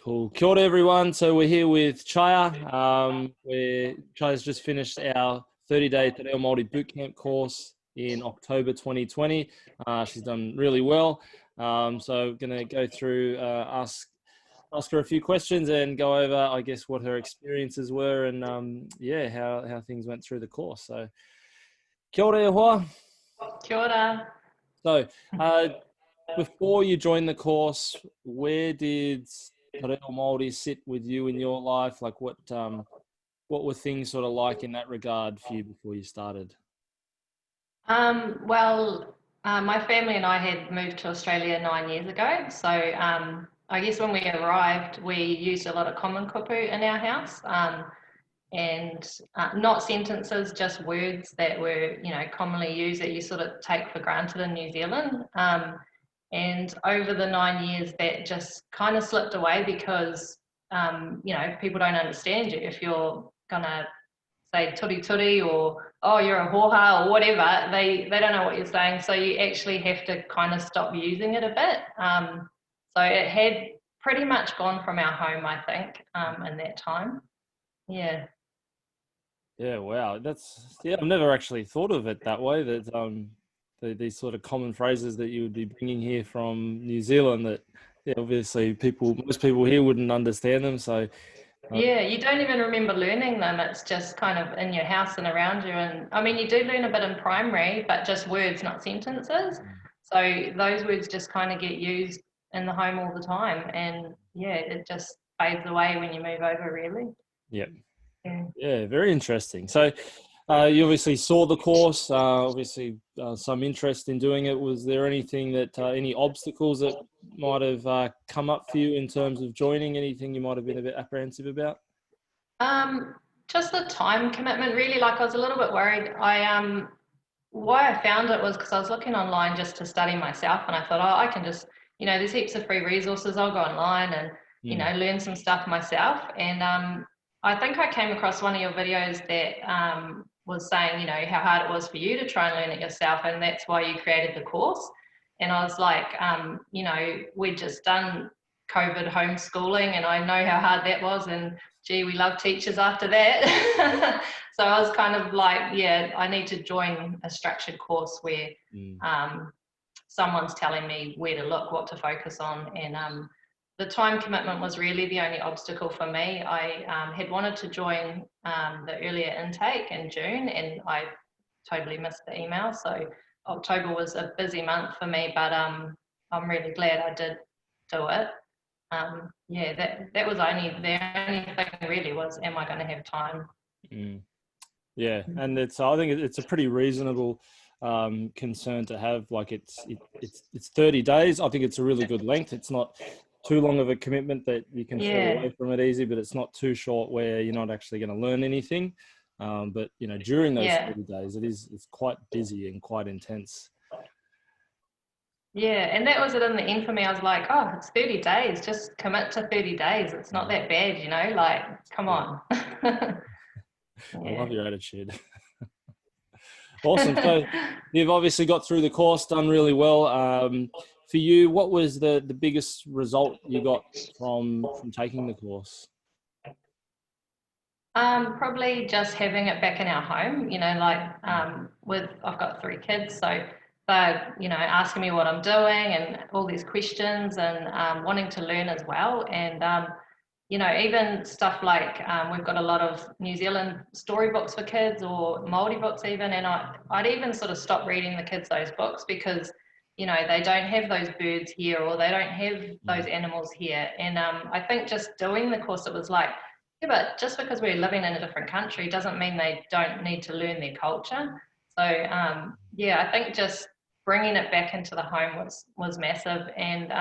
Cool. Kia ora, everyone. So we're here with Chaya. Chaya's just finished our 30-day Te Reo Māori Bootcamp course in October 2020. She's done really well. So going to go through, ask her a few questions and go over, I guess, what her experiences were and how things went through the course. So kia ora e hoa. Kia ora. So before you joined the course, where did Te Reo Māori sit with you in your life? Like what were things sort of like in that regard for you before you started? My family and I had moved to Australia 9 years ago. So I guess when we arrived, we used a lot of common kupu in our house, and not sentences, just words that were, commonly used that you sort of take for granted in New Zealand. And over the 9 years, that just kind of slipped away because, people don't understand you. If you're going to say turi turi or, oh, you're a hoha or whatever, they don't know what you're saying. So you actually have to kind of stop using it a bit. So it had pretty much gone from our home, I think, in that time. Yeah. Yeah, wow. I've never actually thought of it that way, that these sort of common phrases that you would be bringing here from New Zealand that obviously most people here wouldn't understand them. So yeah, you don't even remember learning them. It's just kind of in your house and around you. And I mean, you do learn a bit in primary, but just words, not sentences. So those words just kind of get used in the home all the time. And yeah, it just fades away when you move over, really. Yeah. Yeah, very interesting. So you obviously saw the course, some interest in doing it. Was there anything any obstacles that might have come up for you in terms of joining? Anything you might have been a bit apprehensive about? Just the time commitment, really. Like, I was a little bit worried. Why I found it was because I was looking online just to study myself, and I thought, oh, I can just, there's heaps of free resources. I'll go online and, learn some stuff myself. And I think I came across one of your videos that was saying, how hard it was for you to try and learn it yourself, and that's why you created the course. And I was like, we'd just done COVID homeschooling, and I know how hard that was, and gee, we love teachers after that. So I was kind of like, yeah, I need to join a structured course where someone's telling me where to look, what to focus on. And the time commitment was really the only obstacle for me. I had wanted to join the earlier intake in June, and I totally missed the email. So October was a busy month for me, but I'm really glad I did do it. That was the only thing really was, am I going to have time? Yeah, and I think it's a pretty reasonable concern to have. Like it's 30 days. I think it's a really good length. It's not too long of a commitment that you can fall away from it easy, but it's not too short where you're not actually going to learn anything. But during those 30 days, it's quite busy and quite intense. Yeah, and that was it in the end for me. I was like, oh, it's 30 days. Just commit to 30 days. It's not that bad, like, come on. I love your attitude. Awesome. So you've obviously got through the course, done really well. For you, what was the biggest result you got from taking the course? Probably just having it back in our home, I've got 3 kids, so they're, asking me what I'm doing and all these questions, and wanting to learn as well. And, even stuff like we've got a lot of New Zealand storybooks for kids or Māori books even, and I'd even sort of stop reading the kids those books because, they don't have those birds here, or they don't have those animals here. And I think just doing the course, it was like, yeah, but just because we're living in a different country doesn't mean they don't need to learn their culture. So I think just bringing it back into the home was massive, and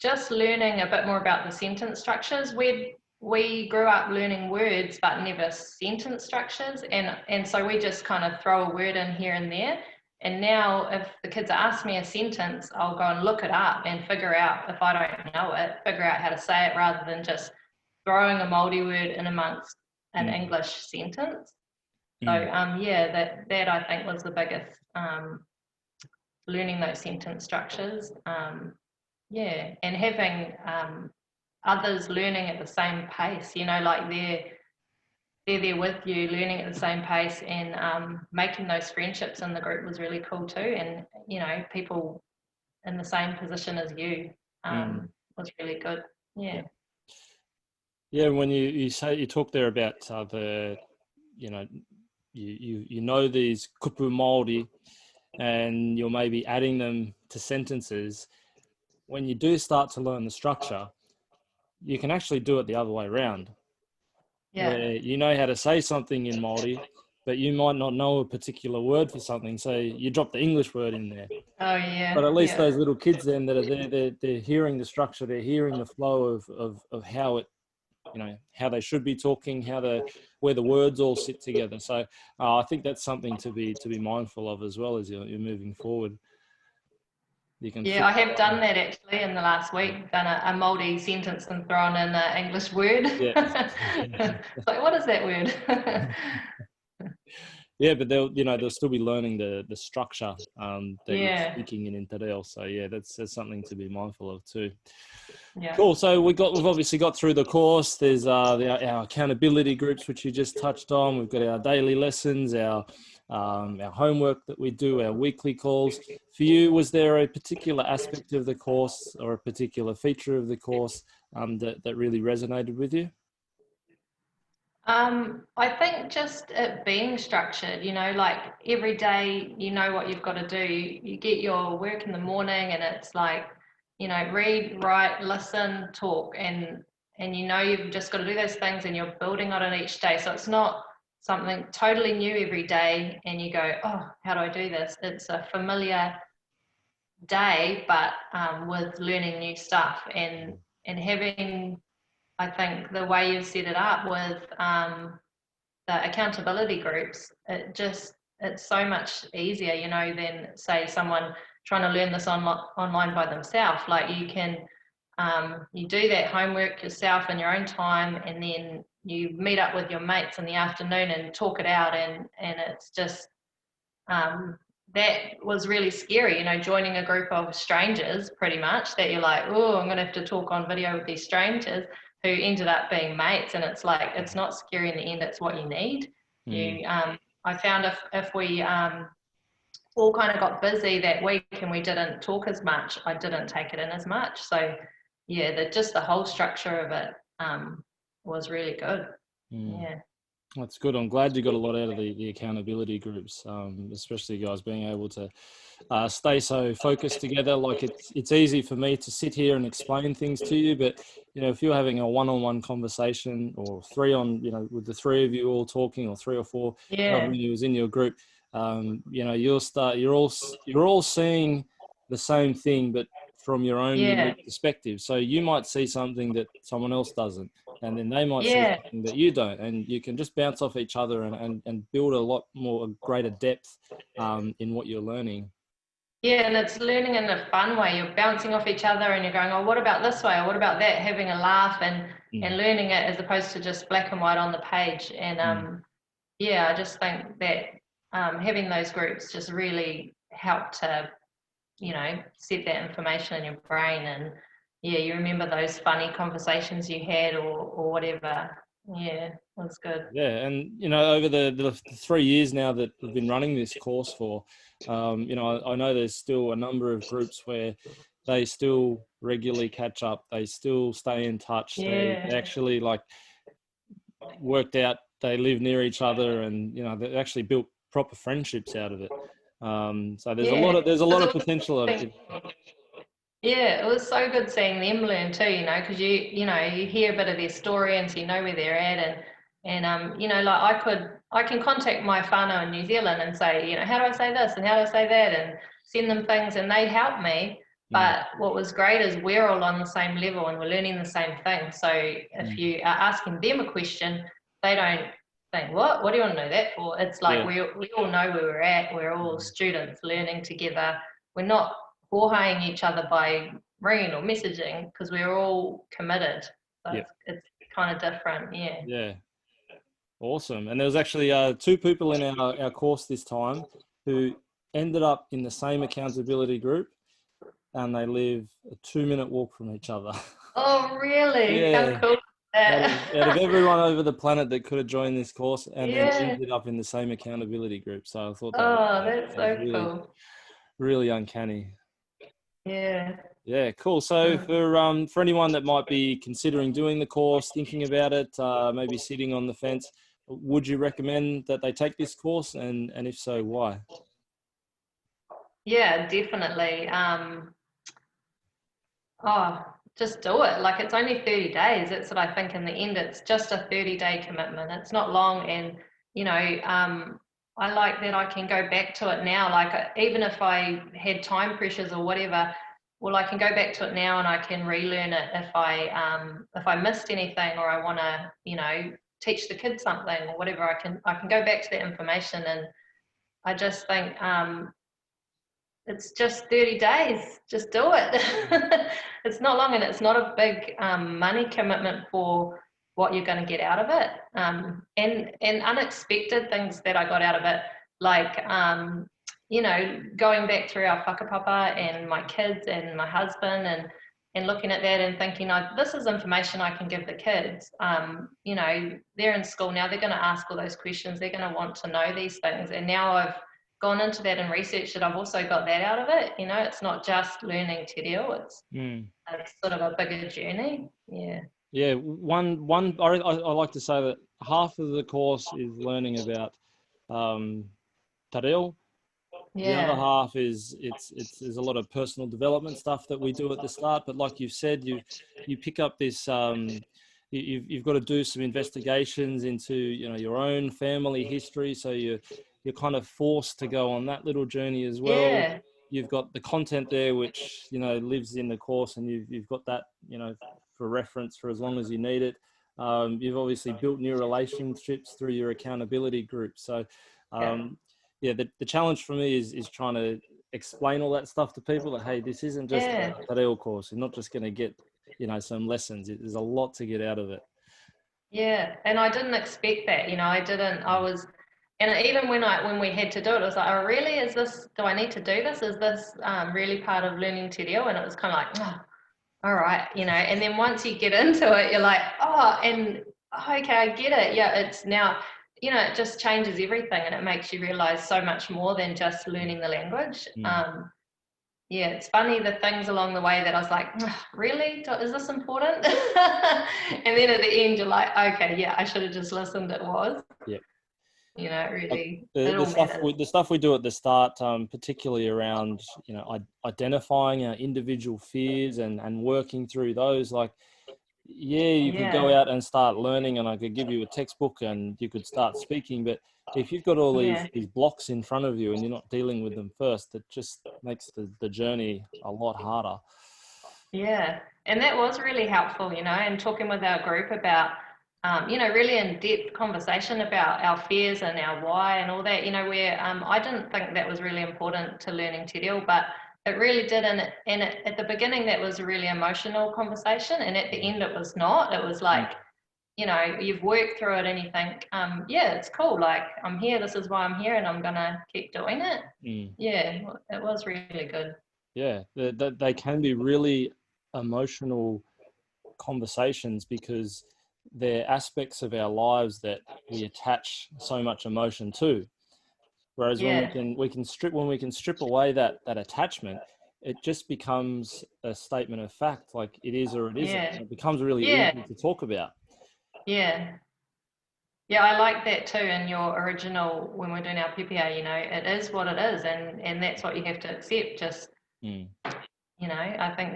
just learning a bit more about the sentence structures. We grew up learning words but never sentence structures, and so we just kind of throw a word in here and there. And now if the kids ask me a sentence, I'll go and look it up and figure out, if I don't know it, figure out how to say it rather than just throwing a Māori word in amongst an English sentence. So that I think was the biggest, learning those sentence structures. And having others learning at the same pace, you know, like they're there with you, learning at the same pace, and making those friendships in the group was really cool too. And, you know, people in the same position as you was really good. Yeah. Yeah, when you talk there about you know, you know these kupu Māori, and you're maybe adding them to sentences. When you do start to learn the structure, you can actually do it the other way around, where you know how to say something in Māori, but you might not know a particular word for something, so you drop the English word in there. Oh yeah. But at least those little kids then that are there, they're hearing the structure, they're hearing the flow of how it, you know, how they should be talking, where the words all sit together. So I think that's something to be mindful of as well as you're moving forward. You can I have done that actually in the last week, done a Māori sentence and thrown in an English word. Yeah. It's like, what is that word? Yeah, but they'll still be learning the structure that you're speaking in Te Reo. So yeah, that's something to be mindful of too. Yeah. Cool. So we've obviously got through the course. There's our accountability groups, which you just touched on. We've got our daily lessons, our homework that we do, our weekly calls. For you, was there a particular aspect of the course or a particular feature of the course that really resonated with you? I think just it being structured, you know, like every day, you know what you've got to do. You get your work in the morning, and it's like, you know, read, write, listen, talk, and you know you've just got to do those things, and you're building on it each day. So it's not something totally new every day, and you go, oh, how do I do this? It's a familiar day, but with learning new stuff and having, I think the way you've set it up with the accountability groups, it's so much easier, you know, than say someone trying to learn this online by themselves. Like you can, you do that homework yourself in your own time, and then you meet up with your mates in the afternoon and talk it out, and it's just, that was really scary, you know, joining a group of strangers pretty much that you're like, oh, I'm going to have to talk on video with these strangers who ended up being mates. And it's like, it's not scary in the end, it's what you need. I found if we all kind of got busy that week and we didn't talk as much, I didn't take it in as much. So yeah, just the whole structure of it was really good. Yeah. That's good. I'm glad you got a lot out of the accountability groups, especially guys being able to stay so focused together. Like it's easy for me to sit here and explain things to you, but you know, if you're having a one-on-one conversation or you know, with the three of you all talking, or three or four, however many was in your group, you know, you're all seeing the same thing, but from your own unique perspective. So you might see something that someone else doesn't, and then they might see something that you don't, and you can just bounce off each other and build a lot more, greater depth in what you're learning. Yeah, and it's learning in a fun way. You're bouncing off each other and you're going, oh, what about this way? Or what about that? Having a laugh and learning it as opposed to just black and white on the page. And yeah, I just think that having those groups just really help to, you know, set that information in your brain, and yeah, you remember those funny conversations you had or whatever. Yeah, that's good. Yeah, and you know, over the 3 years now that we've been running this course for, you know, I know there's still a number of groups where they still regularly catch up, they still stay in touch, they actually like worked out, they live near each other, and you know, they actually built proper friendships out of it. So there's a lot of potential of it. Yeah, it was so good seeing them learn too, you know, because you know, you hear a bit of their story and so you know where they're at, and you know, like I can contact my whānau in New Zealand and say, you know, how do I say this and how do I say that, and send them things and they help me. But what was great is we're all on the same level and we're learning the same thing. So if you are asking them a question, they don't think, what do you want to know that for? It's like we all know where we're at. We're all students learning together. We're not whānauing each other by ringing or messaging because we're all committed. So it's kind of different. Yeah. Awesome. And there was actually 2 people in our course this time who ended up in the same accountability group, and they live a 2-minute walk from each other. Oh, really? Yeah. How cool is Out of that? everyone over the planet that could have joined this course, and then Yeah. ended up in the same accountability group. So I thought that Oh, that that's was so really, cool. really uncanny. Yeah. Yeah, cool. So Mm. for anyone that might be considering doing the course, thinking about it, maybe sitting on the fence, would you recommend that they take this course? And if so, why? Yeah, definitely. Oh, just do it. Like it's only 30 days. That's what I think in the end. It's just a 30-day commitment. It's not long. And, you know, I like that I can go back to it now. Like even if I had time pressures or whatever, well, I can go back to it now and I can relearn it if I missed anything or I want to, you know, teach the kids something or whatever. I can go back to that information. And I just think it's just 30 days. Just do it. It's not long and it's not a big money commitment for what you're going to get out of it. And unexpected things that I got out of it, like, you know, going back through our whakapapa and my kids and my husband and looking at that and thinking, oh, this is information I can give the kids. You know, they're in school now, they're going to ask all those questions, they're going to want to know these things. And now I've gone into that and researched it, I've also got that out of it. You know, it's not just learning Te Reo, it's sort of a bigger journey. Yeah. Yeah, I like to say that half of the course is learning about Te Reo. The other Yeah. half is there's a lot of personal development stuff that we do at the start. But like you've said, you pick up this you've got to do some investigations into, you know, your own family history. So you're kind of forced to go on that little journey as well. Yeah. You've got the content there, which, you know, lives in the course, and you've got that, you know, for reference for as long as you need it. You've obviously built new relationships through your accountability group. So Yeah. yeah, the challenge for me is trying to explain all that stuff to people that, hey, this isn't just Yeah. a Te Reo course. You're not just going to get, you know, some lessons. There's a lot to get out of it. Yeah. And I didn't expect that, you know, I was, and even when we had to do it, I was like, oh, really? Is this, do I need to do this? Is this really part of learning Te Reo? And it was kind of like, oh, all right, you know, and then once you get into it, you're like, oh, and okay, I get it. Yeah, it's now, you know, it just changes everything and it makes you realize so much more than just learning the language. Mm. Yeah, it's funny the things along the way that I was like, really? Is this important? And then at the end, you're like, okay, yeah, I should have just listened. It was, Yeah. you know, really, The, it the all stuff matters. the stuff we do at the start, particularly around, you know, identifying our individual fears and working through those. Like, yeah, you could go Yeah, out and start learning, and I could give you a textbook and you could start speaking. But if you've got all yeah. these blocks in front of you and you're not dealing with them first, it just makes the journey a lot harder. Yeah, and that was really helpful, you know, and talking with our group about, you know, really in-depth conversation about our fears and our why and all that, you know, where I didn't think that was really important to learning Te Reo, but it really did. At the beginning, that was a really emotional conversation, and at the end, it was not. It was like, you know, you've worked through it and you think, yeah, it's cool. Like, I'm here, this is why I'm here, and I'm going to keep doing it. Mm. Yeah, it was really good. Yeah, they can be really emotional conversations because they're aspects of our lives that we attach so much emotion to. Whereas Yeah, when we can strip away that attachment, it just becomes a statement of fact, like it is or it isn't. yeah, It becomes really yeah. easy to talk about. Yeah. Yeah, I like that too in your original when we're doing our PPA, you know, it is what it is and that's what you have to accept. Just, Mm. you know, I think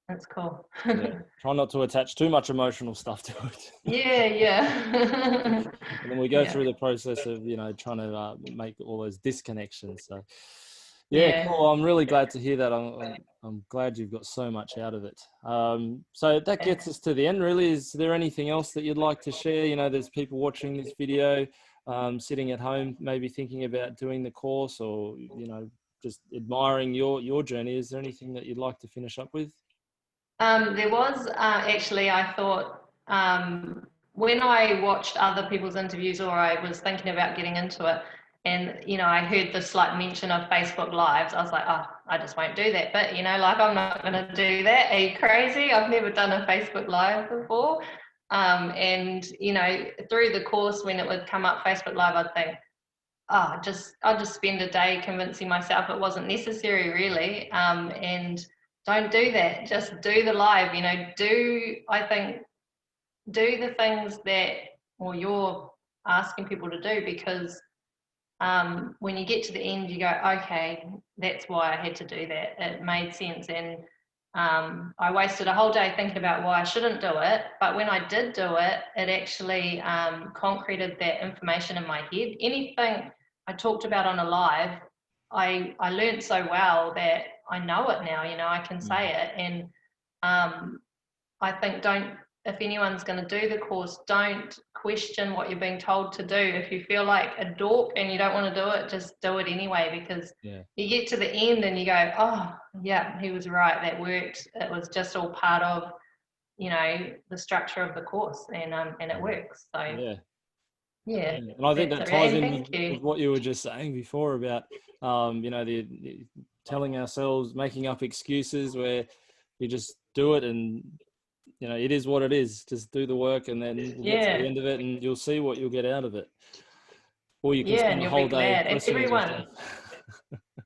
that's cool. Yeah, try not to attach too much emotional stuff to it. Yeah, yeah. And then we go Yeah, through the process of, you know, trying to make all those disconnections. So yeah, yeah. cool. I'm really glad to hear that. I'm glad you've got so much out of it. So that gets us to the end, really. Is there anything else that you'd like to share? You know, there's people watching this video, sitting at home, maybe thinking about doing the course, or, you know, just admiring your journey. Is there anything that you'd like to finish up with? There was actually, I thought, when I watched other people's interviews or I was thinking about getting into it, and you know, I heard this like mention of Facebook Lives, I was like, oh, I just won't do that. But, you know, like, I'm not going to do that. Are you crazy? I've never done a Facebook Live before. And, you know, through the course, when it would come up Facebook Live, I'd think, oh, I'll just spend a day convincing myself it wasn't necessary, really. And don't do that. Just do the live, you know, do the things that, well, you're asking people to do, because when you get to the end, you go, okay, that's why I had to do that. It made sense. And I wasted a whole day thinking about why I shouldn't do it. But when I did do it, it actually concreted that information in my head. Anything I talked about on a live, I learned so well that I know it now, you know, I can say it. And I think if anyone's going to do the course, don't question what you're being told to do. If you feel like a dork and you don't want to do it, just do it anyway, because you get to the end and you go, oh, yeah, he was right, that worked. It was just all part of, you know, the structure of the course, and it works. So And I think that ties in with what you were just saying before about, you know, the telling ourselves, making up excuses, where you just do it, and you know, it is what it is. Just do the work, and then we'll get to the end of it, and you'll see what you'll get out of it. Or you can spend the whole day questioning yourself.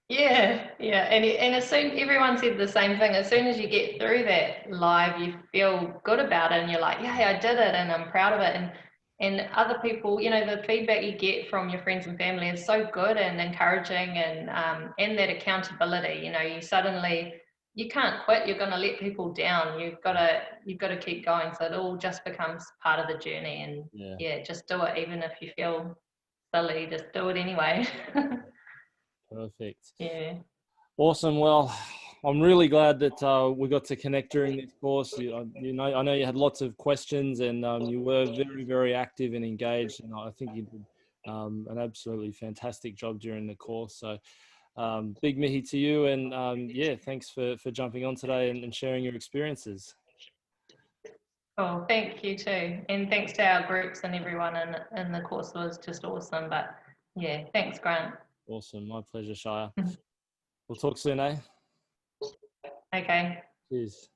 And as soon, everyone said the same thing. As soon as you get through that live, you feel good about it, and you're like, yeah, I did it, and I'm proud of it. And other people, you know, the feedback you get from your friends and family is so good and encouraging, and that accountability. You know, you can't quit. You're going to let people down. You've got to keep going. So it all just becomes part of the journey. And just do it, even if you feel silly. Just do it anyway. Perfect. Yeah. Awesome. Well, I'm really glad that we got to connect during this course. I know you had lots of questions, and you were very, very active and engaged. And I think you did an absolutely fantastic job during the course. So big mihi to you. And thanks for jumping on today and sharing your experiences. Oh, thank you too. And thanks to our groups and everyone in the course. It was just awesome. But yeah, thanks, Grant. Awesome. My pleasure, Chaya. We'll talk soon, eh? Okay. Cheers.